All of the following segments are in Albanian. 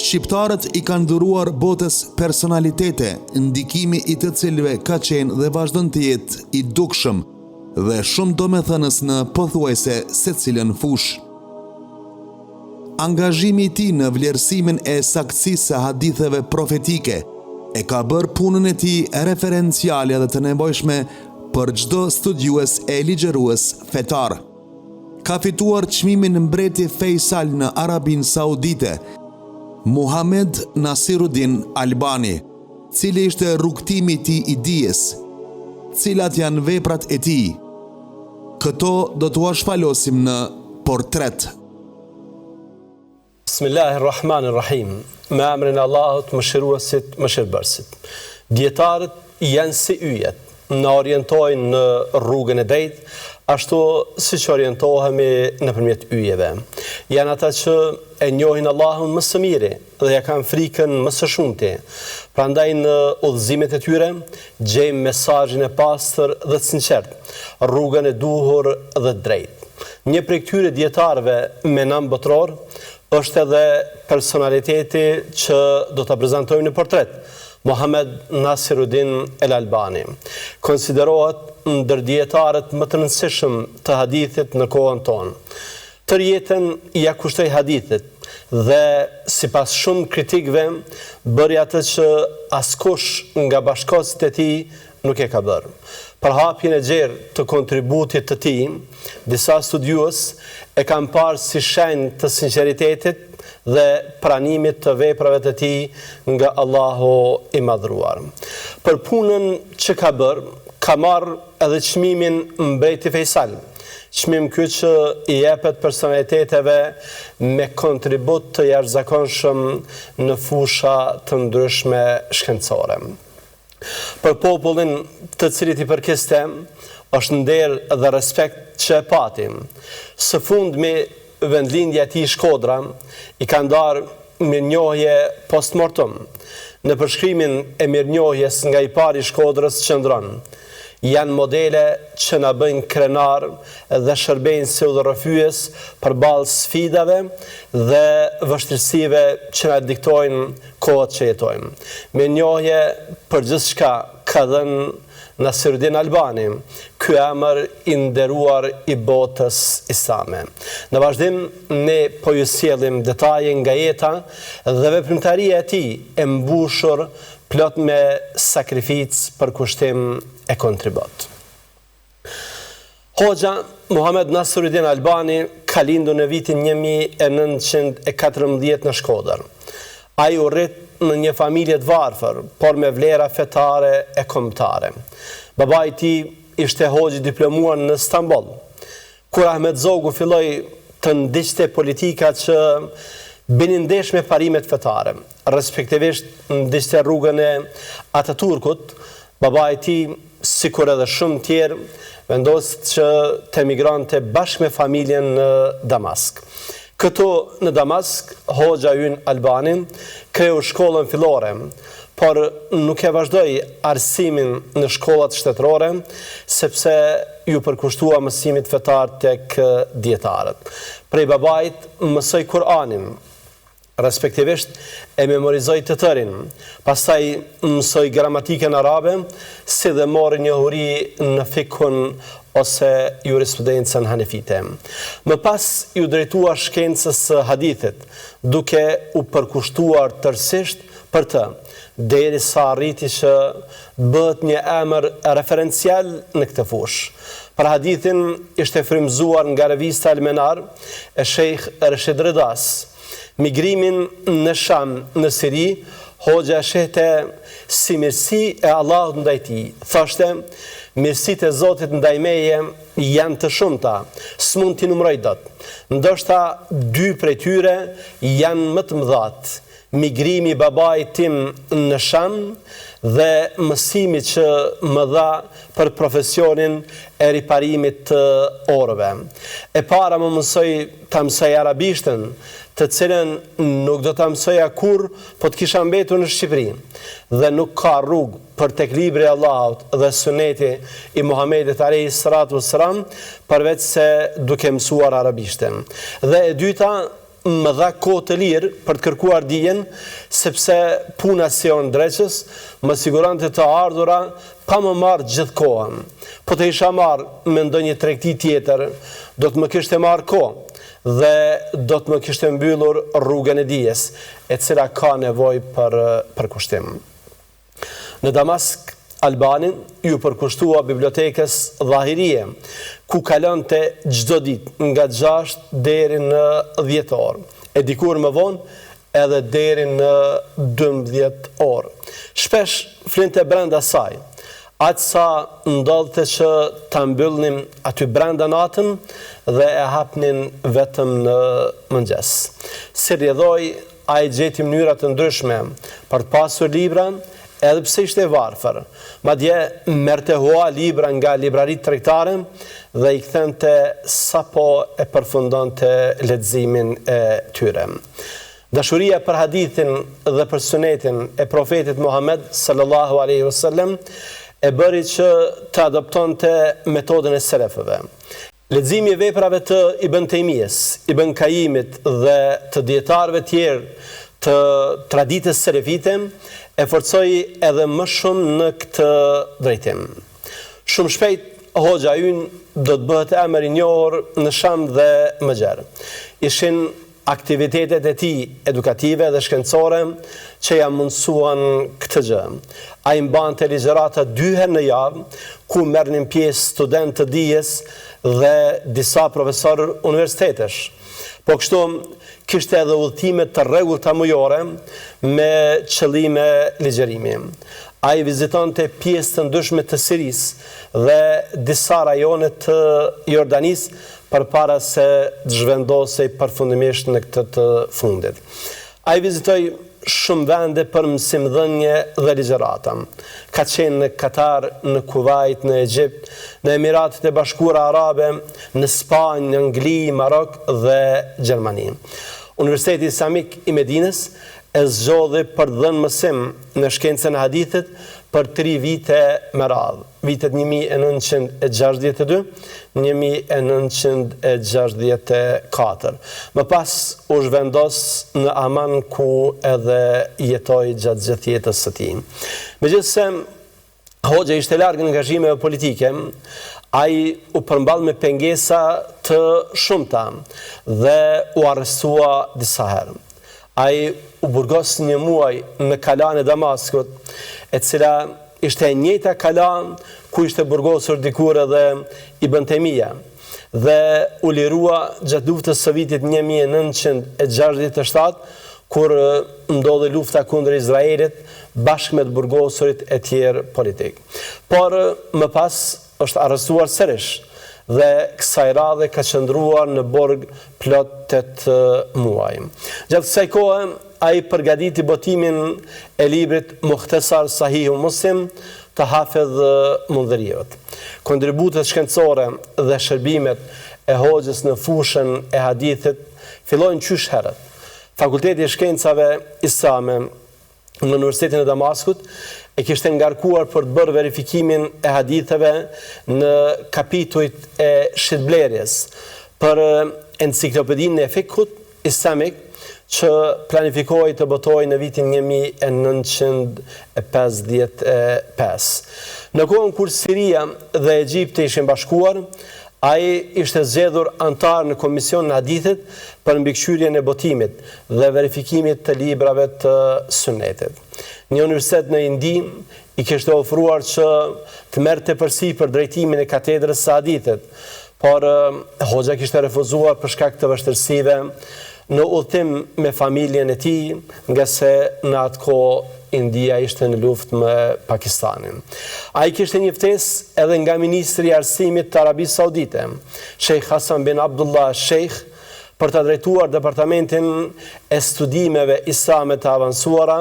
Shqiptarët i kanë dhuruar botës personalitete, ndikimi i të cilëve ka qenë dhe vazhdon të jetë i dukshëm dhe shumë domethënës në pothuajse secilën fushë. Angazhimi i tij në vlerësimin e saktësisë së haditheve profetike e ka bërë punën e tij referenciale dhe të nevojshme për çdo studiues e ligjërues fetar. Ka fituar çmimin Mbreti Faisal në Arabinë Saudite, Muhammed Nasiruddin Albani, cili ishte rrugtimi i tij i dijes, cilat janë veprat e tij. Këto do t'u shfalosim në portret. Bismillahirrahmanirrahim. Me emrin e Allahut, mëshiruesit, mëshirbërësit. Dietarët janë si yjet, na orientojnë në rrugën e drejtë, ashtu siç orientohemi nëpërmjet yjeve. Janë ata që e njohin Allahun më së miri dhe ja kanë frikën më së shumti. Prandaj në udhëzimet e tyre gjejmë mesazhin e pastër dhe të sinqert, rrugën e duhur dhe të drejtë. Një prej këtyre dietarëve me nam botror është edhe personaliteti që do ta prezantojmë në portret, Muhammed Nasiruddin El Albani. Konsiderohet ndër dietarët më të rëndësishëm të hadithit në kohën tonë. Tër jetën ja kushtoi hadithit dhe sipas shumë kritikëve bëri atë që askush nga bashkëkohësit e tij nuk e ka bërë. Për hapjen e gjerë të kontributit të tij, disa studiues e kanë parë si shenjë të sinqeritetit dhe pranimit të veprave të tij nga Allahu i madhruar. Për punën që ka bërë, ka marrë edhe çmimin Mbreti Faisal. Çmim ky që i jepet personaliteteve me kontribut të jashtëzakonshëm në fusha të ndryshme shkencore. Për popullin të cilit i përkiste, është nder dhe respekt që e patim. Së fundmi, vendlindja e tij Shkodra i ka ndarë mirënjohje postmortem. Në përshkrimin e mirënjohjes nga i pari Shkodrës qëndron: janë modele që na bëjnë krenar dhe shërbejnë si udhërrëfyes përballë sfidave dhe vështirësive që na diktojnë kohët që jetojmë. Mirënjohje për gjithçka ka dhënë Nasiruddin Albani, ky emër i nderuar i botës islame. Në vazhdim, ne po ju sjellim detaje nga jeta dhe veprimtaria e tij e mbushur plot me sakrificë për kushtim e kontribut. Hoxha Muhammed Nasiruddin Albani ka lindur në vitin 1914 në Shkodër. Ai u rrit në një familje të varfër, por me vlera fetare e kombëtare. Babai i tij ishte hoxh diplomuar në Stamboll. Kur Ahmet Zogu filloi të ndiqte politika që binin ndesh me parimet fetare, respektivisht ndiqte rrugën e Ataturkut, babai i tij, sikur edhe shumë tjerë, vendosi që të emigrante bashkë me familjen në Damask. Këtu në Damask, hoxha ynë Albani kreu shkollën fillore, por nuk e vazhdoi arsimin në shkollat shtetërore, sepse ju përkushtua mësimit fetar tek dietarët. Prej babait mësoi Kur'anin, respektivisht e memorizoi të tërin, pastaj mësoi gramatikën arabe, si dhe mori njohuri në fikun ose jurisprudencën hanefite. Më pas ju drejtua shkencës së hadithit, duke u përkushtuar tërësisht për të, derisa arriti që bëhet një emër referencial në këtë fushë. Për hadithin ishte frymëzuar nga revista El Menar e Sheikh Rashid Ridas. Migrimin në Sham, në Siri, hoxha shehte si mirësi e Allahut ndaj tij. Thoshte: mirësitë e Zotit ndaj meje janë të shumta, s'mund t'i numëroj dot. Ndoshta 2 prej tyre janë më të mëdhat: migrimi i babait tim në Sham dhe mësimi që më dha për profesionin e riparimit të orëve. E para më mësoi ta mësoj arabishtën, të cilën nuk do ta mësoja kurrë po të kisha mbetur në Shqipëri, dhe nuk ka rrugë për tek libri i Allahut dhe suneti i Muhamedit alayhi salatu wassalam përveç se duke mësuar arabishtën. Dhe e dyta, më dha kohë të lirë për të kërkuar dijen, sepse puna si onë dreqës më siguronte të ardhura pa më marrë gjithë kohën. Po të isha marrë me ndonjë tregti tjetër, do të më kishte marrë kohë dhe do të më kishte mbyllur rrugën e dijes, e cila ka nevojë për kushtim. Në Damask, Albanin ju përkushtua bibliotekës Dhahirie, ku kalonte çdo ditë nga 6 deri në 10 orë, e dikur më vonë edhe deri në 12 orë. Shpesh flinte brenda saj, aq sa ndodhte që ta mbyllnim aty brenda natën dhe e hapnin vetëm në mëngjes. Si rrjedhoi, ai gjeti mënyra të ndryshme për të pasur libra, edhe pse ishte varfër. Madje merrte hua libra nga libraritë tregtare dhe i kthente sapo e përfundonte leximin e tyre. Dashuria për hadithin dhe për sunetin e profetit Muhammed sallallahu alaihi wasallam e bëri që të adoptonte metodën e selefëve. Leximi i veprave të Ibn Tejmijës, Ibn Kajimit dhe të dietarëve tjerë të traditës selefite e forcoi edhe më shumë në këtë drejtim. Shumë shpejt, hoxha ynë do të bëhet emër i njohur në Sham dhe më gjerë. Ishin aktivitetet e tij edukative dhe shkencore që ja mundsuan këtë gjë. Ai mbante ligjërata 2 herë në javë, ku merrnin pjesë studentë të dijes dhe disa profesorë universitetesh. Po kështu kishte edhe udhëtime të rregullta mujore me qëllime ligjërimi. Ai vizitonte pjesë të ndryshme të Sirisë dhe disa rajone të Jordanisë përpara se të zhvendosej përfundimisht në këtë të fundit. Ai vizitoi shumë vende për mësimdhënie dhe ligjërata. Ka qenë në Katar, në Kuvajt, në Egjipt, në Emiratet e Bashkuara Arabe, në Spanjë, në Angli, Marok dhe Gjermani. Universiteti Islamik i Medinës e zgjodhi për të dhënë mësim në shkencën e hadithit për 3 vite me radhë, vitet 1962, 1964. Më pas u zhvendos në Aman, ku edhe jetoi gjatë gjithë jetës së tij. Megjithëse hoxha ishte larg nga angazhimeve politike, ai u përmball me pengesa të shumta dhe u arrestua disa herë. Ai u burgos 1 muaj në kalan e Damaskut, e cila ishte e njëjta kalan ku ishte burgosur dikur edhe Ibn Tejmija, dhe u lirua gjatë luftës së vitit 1967, kur ndodhi lufta kundër Izraelit bashkë me të burgosurit e tjerë politik. Por më pas është arrestuar sërish dhe kësaj radhe ka qëndruar në burg plot 8 muaj. Gjatë kësaj kohe, ai përgatiti botimin e librit Mukhtasar Sahih Muslim të Hafidh Mundhiriut. Kontributet shkencore dhe shërbimet e hoxhës në fushën e hadithit fillojnë qysh herët. Fakulteti i Shkencave Islame në Universitetin e Damaskut e kishte ngarkuar për të bërë verifikimin e haditheve në kapitujt e shitblerjes për enciklopedinë e fikhut islamik që planifikohej të botohej në vitin 1955. Në kohën kur Siria dhe Egjipti ishin bashkuar, ai ishte zgjedhur antar në Komisionin e Hadithit për mbikëqyrjen e botimit dhe verifikimit të librave të Sunetit. Një universitet në Indi i kishte ofruar që të merrte përsipër drejtimin e katedrës së hadithit, por hoxha kishte refuzuar për shkak të vështirësive në udhtim me familjen e tij, nga se në atë kohë India ishte në luftë me Pakistanin. Ai kishte një ftesë edhe nga ministri i arsimit të Arabisë Saudite, Sheikh Hasan bin Abdullah Sheikh, për të drejtuar departamentin e studimeve islame të avancuara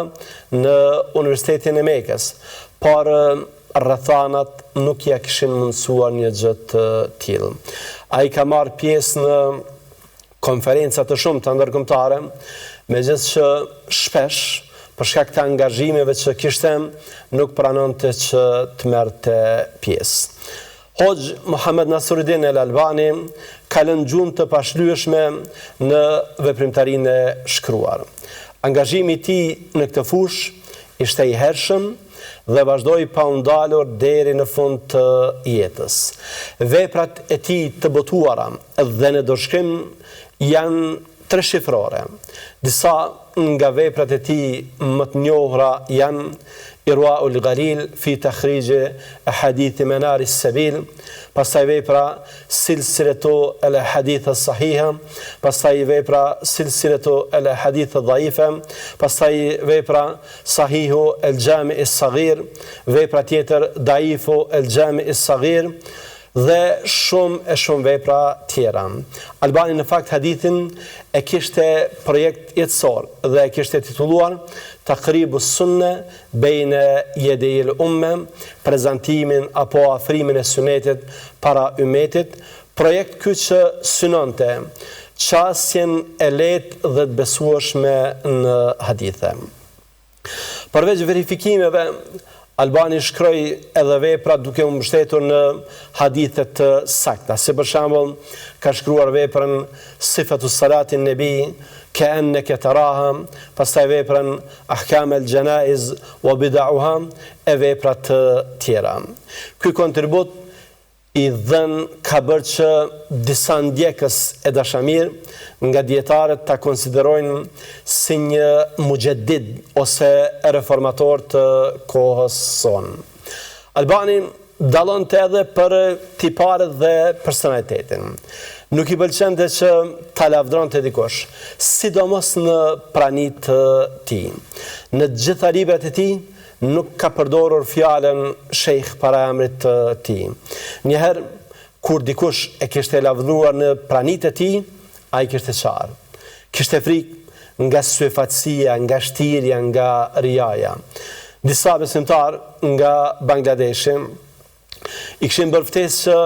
në Universitetin e Mekës, por rrethanat nuk ja kishin mundsuar një gjë të tillë. Ai ka marrë pjesë në konferenca të shumta ndërkombëtare, megjithëse shpesh për shkak të angazhimeve që kishte, nuk pranonte që të merrte pjesë. Hoxh Muhammed Nasruddin El Albani ka lënë gjumë të pashlyeshme në veprimtarinë e shkruar. Angazhimi i tij në këtë fushë ishte i hershëm dhe vazhdoi pa u ndalur deri në fund të jetës. Veprat e tij të botuara dhe në dorëshkrim janë treshifrore. Disa nga veprat e tij më të njohura janë Irwaul Ghalil fi takhrij ahadith manar as-sabil, pastaj vepra silsilatu al-ahadith as-sahiha, pastaj vepra silsilatu al-ahadith ad-dha'ifa, pastaj vepra sahihu al-jami' as-saghir, vepra tjetër da'ifu al-jami' as-saghir dhe shumë vepra tjera. Albani në fakt hadithin e kishte projekt jetësor dhe e kishte titulluar Taqribu Sunne bejne jedejil umme, prezentimin apo afrimin e sunetit para umetit, projekt ky që synonte qasjen e lehtë dhe të besueshme në hadithe. Përveç verifikimeve, Albani shkroi edhe vepra duke u mbështetur në hadithe të sakta, si për shembull ka shkruar veprën Sifatu Salatin Nabi ka'annaka taraha, pastaj veprën Ahkam al-Janaiz wa bid'uha e vepra të tjera. Ky kontribut i dhën ka bërë që disa ndjekës e dashamir nga dietarët ta konsiderojnë si një mujaddid ose reformator të kohës sonë. Albani dallonte edhe për tiparet dhe personalitetin. Nuk i pëlqente që ta lavdronte dikush, sidomos në pranitë të tij. Në të gjitha librat e tij nuk ka përdorur fjalën sheikh para emrit të tij. Njëherë kur dikush e kishte lavdruar në pranitë e tij, ai kishte qarë. Kishte frikë nga syfatësia, nga shtirja, nga riaja. Disa besimtar nga Bangladeshi i kishin bërë ftesë që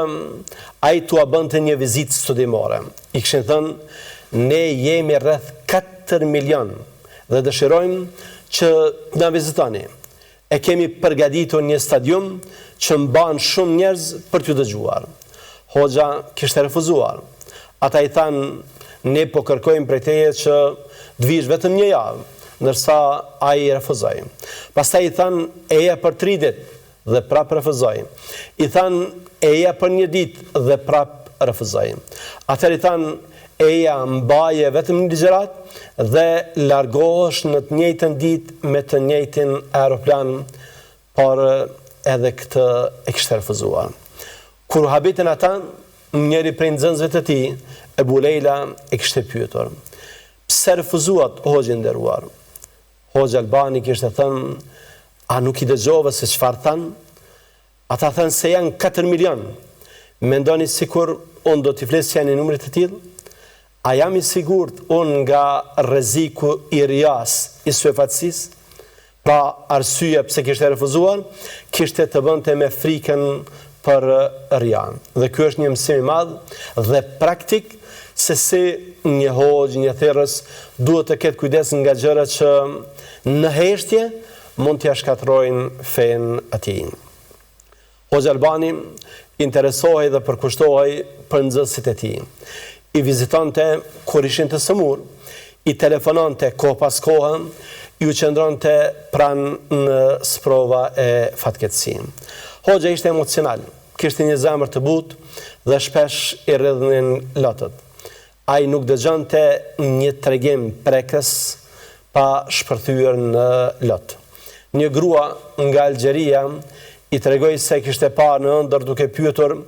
ai t'ua bënte një vizitë studimore. I kishin thënë, ne jemi rreth 4 milion dhe dëshirojmë që na vizitoni. E kemi përgatitur një stadium që mban shumë njerëz për t'ju dëgjuar. Hoxha kishte refuzuar. Ata i thanë, ne po kërkojmë prej teje që të vish vetëm një javë, ndërsa ai refuzoi. Pastaj i thanë, eja për 3 ditë dhe prap refuzoi. I thanë, eja për 1 ditë dhe prap refuzoi. Atëherë i thanë, eja mbaje vetëm një ligjërat dhe largohesh në të njëjtën ditë me të njëjtin aeroplan, por edhe këtë e kishte refuzuar. Kur habitën ata, njëri prej nxënësve të tij, Ebu Leila, e kishte pyetur, pse refuzuat hoxhë nderuar? Hoxha Albani kishte thënë, a nuk i dëgjove se çfarë thanë? Ata thënë se janë 4 milion. Mendoni sikur unë do t'i flisja një numrit të tillë? A jam i sigurt unë nga rreziku i rias, i syfatësisë? Pa arsye pse kishte refuzuar, kishte të bënte me frikën për rian. Dhe ky është një mësim i madh dhe praktik se si një hoxh, një thirrës duhet të ketë kujdes nga gjërat që në heshtje mund t'ia shkatërrojnë fenë e tij. Hoxha Albani interesohej dhe përkushtohej për nxënësit e tij. I vizitonte kur ishin të sëmur, i telefononte kohë pas kohë, ju qëndronte pranë në sprova e fatkeqësisë. Hoxha ishte emocional, kishte një zemër të butë dhe shpesh i rrëdhnin lotët. Ai nuk dëgjonte një tregim prekës pa shpërthyer në lot. Një grua nga Algjeria i tregoi se kishte parë në ëndër duke pyetur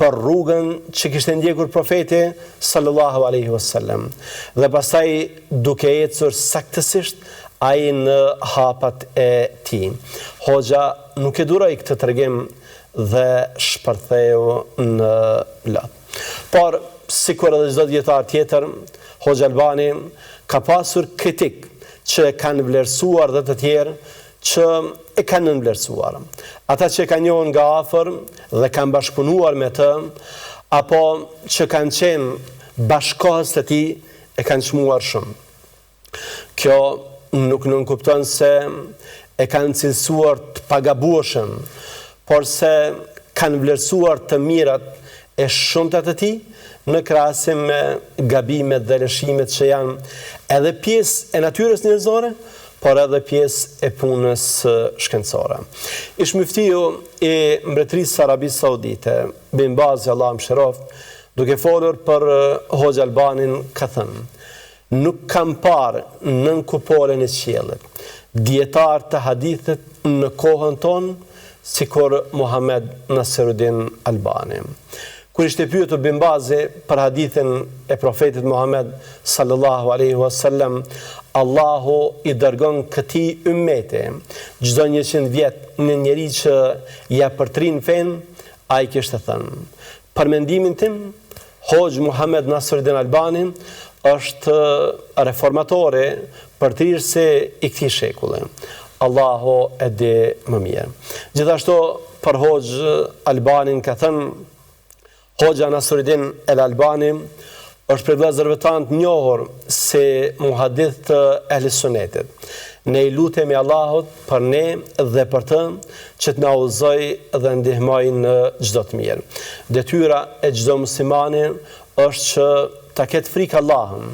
për rrugën që kishte ndjekur profeti sallallahu alaihi wasallam. Dhe pastaj duke ecur saktësisht ai në hapat e tij. Hoxha nuk e duroi këtë tregim dhe shpërtheu në lot. Por sikur edhe çdo dietar tjetër, Hoxha Albani ka pasur kritik që e kanë vlerësuar dhe të tjerë që e kanë nënvlerësuar. Ata që e kanë njohur nga afër dhe kanë bashkëpunuar me të, apo që kanë qenë bashkohës të tij, e kanë çmuar shumë. Kjo nuk nënkupton se e kanë cilësuar të pagabueshëm, por se kanë vlerësuar të mirat e shumta të tij në krahasim me gabimet dhe lëshimet që janë edhe pjesë e natyrës njerëzore, por edhe pjesë e punës shkencore. Ish muftiu i Mbretërisë së Arabisë Saudite, Bin Bazi, Allah mëshiroft, duke folur për Hoxha Albanin, ka thënë: nuk kam parë nën kupolen e qiellit dietar të hadithit në kohën tonë sikur Muhammed Nasiruddin Albani. Kur ishte pyetur Bin Bazi për hadithin e profetit Muhammed sallallahu alaihi wasallam, Allahu i dërgon këtij ummeti çdo 100 vjet në njeri që ja përtrin fen, ai kishte thënë: për mendimin tim, Hoxh Muhammed Nasiruddin Albani është reformatori përtrirësi i këtij shekulli. Allahu e di më mirë. Gjithashtu për Hoxh Albanin ka thënë: Hoxha Nasiruddin El Albani është për vëllezërve tanë të njohur si muhadith të ehli sunetit. Ne i lutemi Allahut për ne dhe për të që të na udhëzoj dhe ndihmoj në çdo të mirë. Detyra e çdo muslimani është që ta ketë frikë Allahun,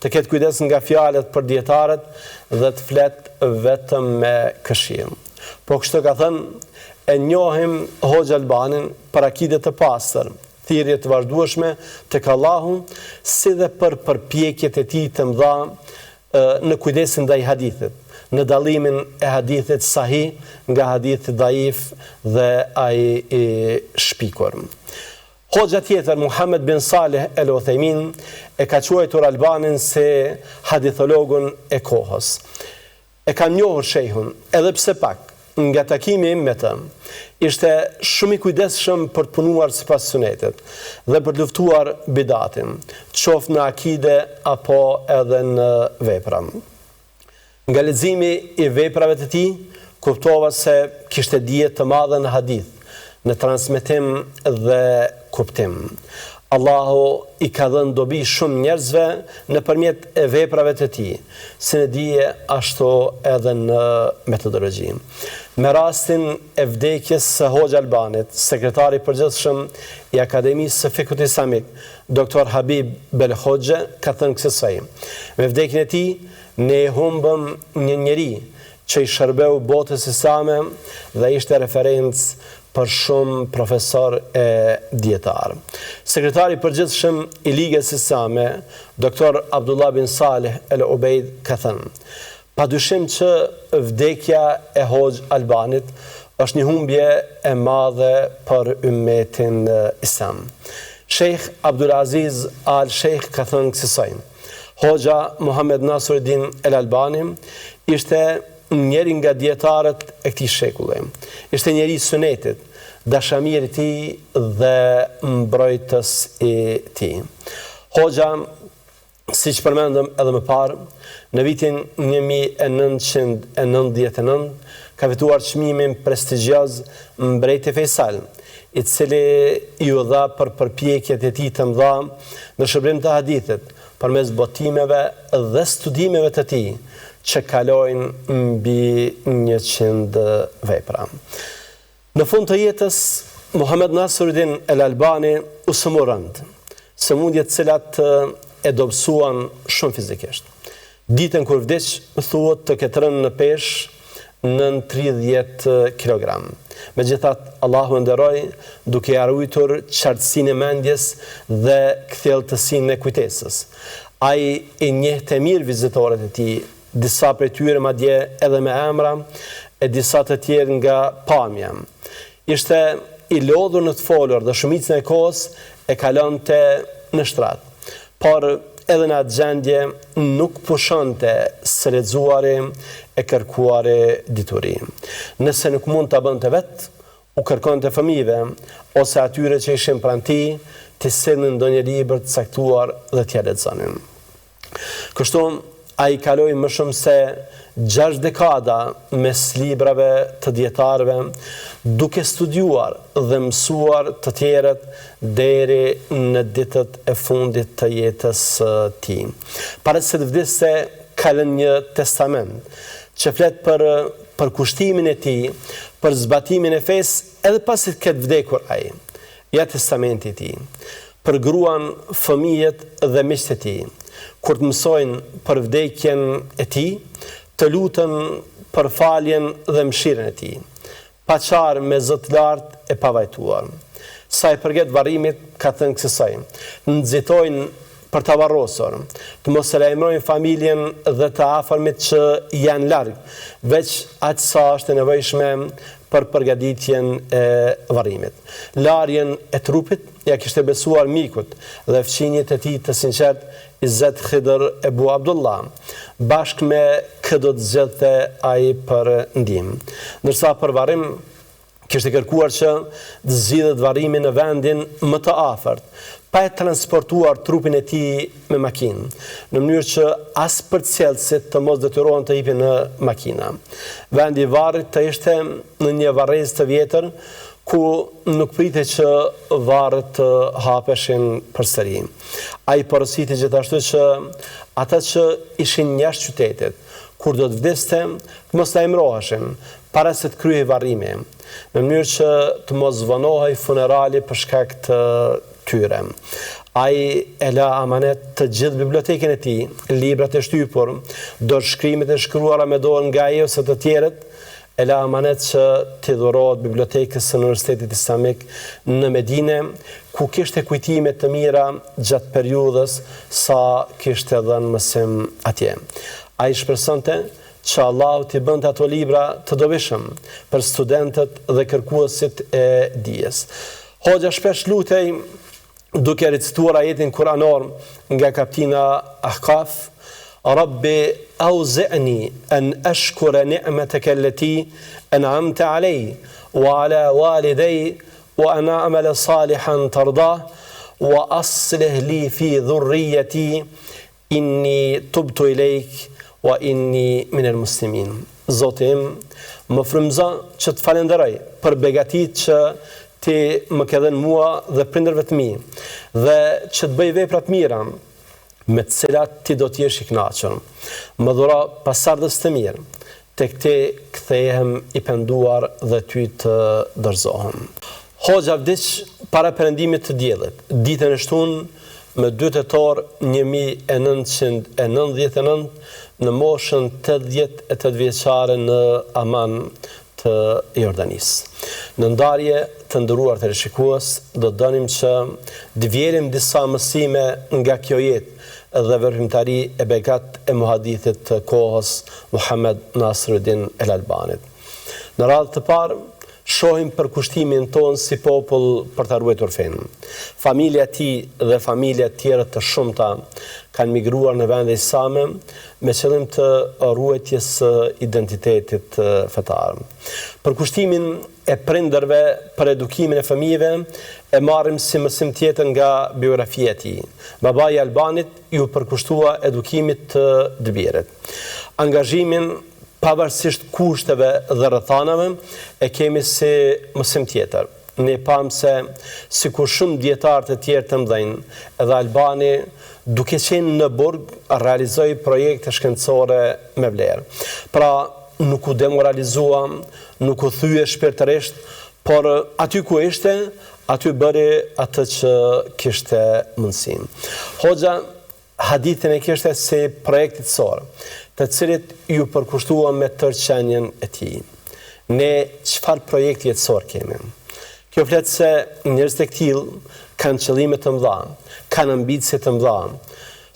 të ketë kujdes nga fjalët për dietarët dhe të flet vetëm me këshill. Po kështu ka thënë, e njohim Hoxha Albanin për akide të pastër, thirrje të vazhdueshme tek Allahu, si dhe për përpjekjet e tij të mëdha në kujdesin ndaj hadithit, në dallimin e hadithit sahih nga hadithi daif dhe ai i shpikur. Hoxha tjetër, Muhammed bin Saleh El Uthaymin, e ka quajtur Albanin si hadithologun e kohës. E kam njohur shejhun, edhe pse pak, nga takimi im me të, ishte shumë i kujdesshëm për të punuar sipas sunetit dhe për të luftuar bidatin, qoftë në akide apo edhe në vepra. Nga leximi i veprave të tij, kuptova se kishte dije të madhe në hadith, në transmetim dhe kuptim. Allahu i ka dhënë dobi shumë njerëzve nëpërmjet e veprave të tij, si në dije ashtu edhe në metodologji. Me rastin e vdekjes së Hoxha Albanit, sekretari i përgjithshëm i Akademisë së Fikut Islamik, Dr. Habib Belhoxhe, ka thënë kësaj: me vdekjen e tij ne humbëm një njeri që i shërbeu botës islame dhe ishte referencë për shumë profesor e dietar. Sekretari i përgjithshëm i Ligës Islame, Dr. Abdullah bin Saleh El Ubeid, ka thënë: padyshim që vdekja e Hoxh Albanit është një humbje e madhe për ummetin islam. Sheikh Abdulaziz Al Sheikh ka thënë kësaj: Hoxha Muhammed Nasiruddin El Albani ishte njeri nga dietarët e këtij shekulli. Ishte njeri i sunetit, dashamir i tij dhe mbrojtës i tij. Hoxha, siç përmendëm edhe më parë, në vitin 1999 ka fituar çmimin prestigjioz Mbreti Faisal, i cili ju dha për përpjekjet e tij të mëdha në shërbim të hadithit, përmes botimeve dhe studimeve të tij, që kalojnë mbi 100 vepra. Në fund të jetës, Muhammed Nasiruddin El Albani u sëmur rënd, sëmundje të cilat e dobësuan shumë fizikisht. Ditën kur vdiq, thuhet të ketë rënë në peshë nën 30 kg. Megjithatë, Allahu e nderoi duke ia ruajtur qartësinë e mendjes dhe kthjelltësinë e kujtesës. Ai i njehte mirë vizitorët e tij, disa prej tyre madje edhe me emra, e disa të tjerë nga pamja. Ishte i lodhur në të folur dhe shumicën e kohës e kalonte në shtrat, por edhe në atë gjendje nuk pushonte së lexuari e kërkuari dituri. Nëse nuk mund ta bënte vetë, u kërkonte fëmijëve ose atyre që ishin pranë tij, të sillnin ndonjë libër të caktuar dhe t'ia lexonin. Kështu ai kaloi më shumë se 6 dekada mes librave të dietarëve, duke studiuar dhe mësuar të tjerët deri në ditët e fundit të jetës tij. Para se të vdiste, ka lënë një testament që flet për për kushtimin e tij, për zbatimin e fesë edhe pasi të ketë vdekur ai. Ja testamenti i tij. Për gruan, fëmijët dhe miqtë e tij, kur të mësojnë për vdekjen e tij, të lutën për faljen dhe mëshirën e tij, pa qarë me Zot lartë e pavajtuar. Sa i përket varrimit, ka thënë kësaj: nxitojnë për të varrosur, të mos e lajmërojnë familjen dhe të afërmit që janë larg, veç aq sa është e nevojshme për përgatitjen e varrimit. Larjen e trupit ja kishte besuar mikut dhe fëmijët e tij të sinqert, Izzet Khidr Ebu Abdullah, bashkë me kë do të zgjedhte ai për ndihmë. Ndërsa për varrim kishte kërkuar që të zgjidhet varrimi në vendin më të afërt, pa e transportuar trupin e tij me makinë, në mënyrë që as përcjellësit të mos detyrohen të hipin në makina. Vendi i varrit të ishte në një varrezë të vjetër, ku nuk pritej që varret të hapeshin përsëri. Ai porositi gjithashtu që ata që ishin jashtë qytetit, kur do të vdeste, të mos lajmëroheshin para se të kryhej varrimi, në mënyrë që të mos vonohej funerali për shkak të tyre. Ai e la amanet të gjithë bibliotekën e tij, librat e shtypur, dorëshkrimet e shkruara me dorë nga ai ose të tjerët, e la amanet që t'i dhurohet bibliotekës së Universitetit Islamik në Medinë, ku kishte kujtime të mira gjatë periudhës sa kishte dhënë mësim atje. Ai shpresonte që Allahu t'i bënte ato libra të dobishëm për studentët dhe kërkuesit e dijes. Hoxha shpesh lutej duke recituar ajetin kuranor nga kaptina Ahqaf: Rabbi auzi'ni an ashkura ni'mataka allati an'amta alayya wa ala walidayya wa an a'mala salihan tardah wa aslih li fi dhurriyyati inni tubtu ilayk wa inni minal muslimin. Zoti im, më frymëzo që të falenderoj për begatitë që ti më ke dhënë mua dhe prindërve të mi, dhe që të bëj vepra të mira me të cilat ti do të jesh i kënaqur. Më dhuro pasardhës të mirë, tek ti kthehem i penduar dhe ty të dorëzohem. Hoxha vdiq para perëndimit të diellit, ditën e shtunë me 2 tetor 1999 në moshën 88 vjeçare në Aman të Jordanisë. Në ndarje të nderuar të rishikues, do dënim që të vjerim disa mësime nga kjo jetë dhe veprimtari e begat e muhadithit të kohës Muhammed Nasruddin El Albanit. Në radhë të parë, shohim për kushtimin tonë si popull për të ruajtur fenë. Familja e tij dhe familja tjera të shumta kanë migruar në vende islame me qëllim të ruajtjes së identitetit fetar. Për kushtimin e prindërve për edukimin e fëmijëve e marrim si mësim tjetër nga biografia e tij. Babai i Albanit ju përkushtua edukimit të dëbirit. Angazhimin pavarësisht kushteve dhe rrethanave e kemi si mësim tjetër. Ne pam se sikur shumë dietarë të tjerë të mëdhenj, edhe Albani duke qenë në burg realizoi projekte shkencore me vlerë. Pra nuk u demoralizua, nuk u thye shpirtërisht, por aty ku ishte, aty bëri atë që kishte mundësinë. Hoxha hadithin e kishte si projektitësor, të cilit ju përkushtua me tërqenjen e tij. Ne çfarë projekti jetësor kemi? Kjo flet se njerëz të tillë kanë qëllime të mëdha, kanë ambicie të mëdha,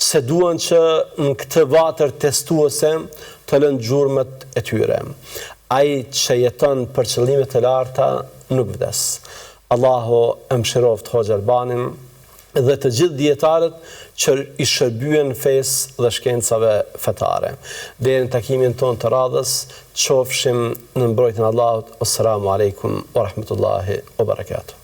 se duan që në këtë vatër testuese të lënë gjurmët e tyre. Ai që jeton për qëllime të larta nuk vdes. Allahu e mëshiroft Hoxha Albanin dhe të gjithë dietarët që i shërbyen fesë dhe shkencave fetare. Deri në takimin tonë të radhës, qofshim në mbrojtjen e Allahut. Assalamu alaikum wa rahmatullahi wa barakatuh.